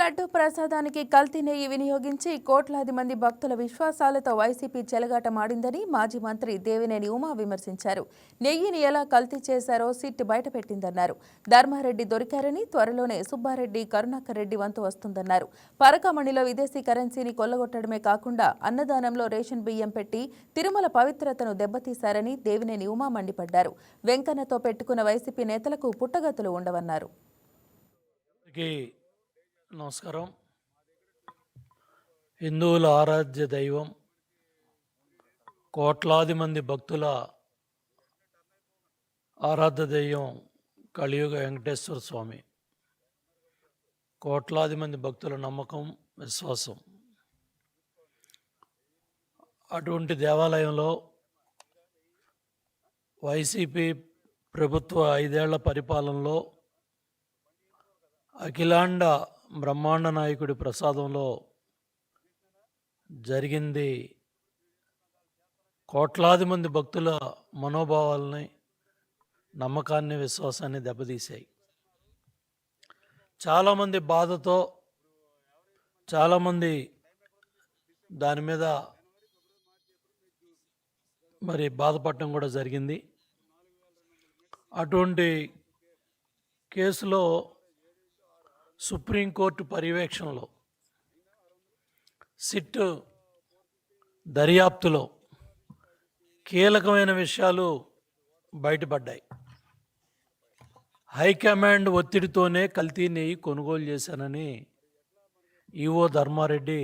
లడ్డు ప్రసాదానికి కల్తీ నెయ్యి వినియోగించి కోట్లాది మంది భక్తుల విశ్వాసాలతో వైసీపీ చెలగాటమాడిందని మాజీ మంత్రి దేవినేని ఉమా విమర్శించారు. నెయ్యిని ఎలా కల్తీ చేశారో సిట్ బయటపెట్టిందన్నారు. ధర్మారెడ్డి దొరికారని, త్వరలోనే సుబ్బారెడ్డి, కరుణాకర్ రెడ్డి వంతు వస్తుందన్నారు. పరకామణిలో విదేశీ కరెన్సీని కొల్లగొట్టడమే కాకుండా అన్నదానంలో రేషన్ బియ్యం పెట్టి తిరుమల పవిత్రతను దెబ్బతీశారని దేవినేని ఉమా మండిపడ్డారు. వెంకన్నతో పెట్టుకున్న వైసీపీ నేతలకు పుట్టగతులు ఉండవన్నారు. నమస్కారం. హిందువుల ఆరాధ్య దైవం, కోట్లాది మంది భక్తుల ఆరాధ్య దైవం కలియుగ వెంకటేశ్వర స్వామి. కోట్లాది మంది భక్తుల నమ్మకం, విశ్వాసం. అటువంటి దేవాలయంలో వైసీపీ ప్రభుత్వ 5 ఏళ్ల పరిపాలనలో అఖిలాండ బ్రహ్మాండ నాయకుడి ప్రసాదంలో జరిగింది కోట్లాది మంది భక్తుల మనోభావాలని, నమ్మకాన్ని, విశ్వాసాన్ని దెబ్బతీశాయి. చాలామంది బాధతో, చాలామంది దాని మీద బాధపడటం కూడా జరిగింది. అటువంటి కేసులో సుప్రీంకోర్టు పర్యవేక్షణలో సిట్ దర్యాప్తులో కీలకమైన విషయాలు బయటపడ్డాయి. హైకమాండ్ ఒత్తిడితోనే కల్తీ నెయ్యి కొనుగోలు చేశానని ఈవో ధర్మారెడ్డి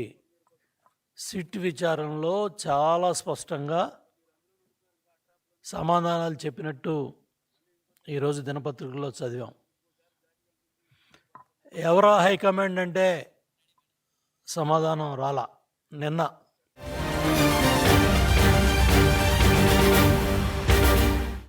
సిట్ విచారణలో చాలా స్పష్టంగా సమాధానాలు చెప్పినట్టు ఈరోజు దినపత్రికల్లో చదివాం. ఎవరా హైకమాండ్ అంటే సమాధానం రాలా. నిన్న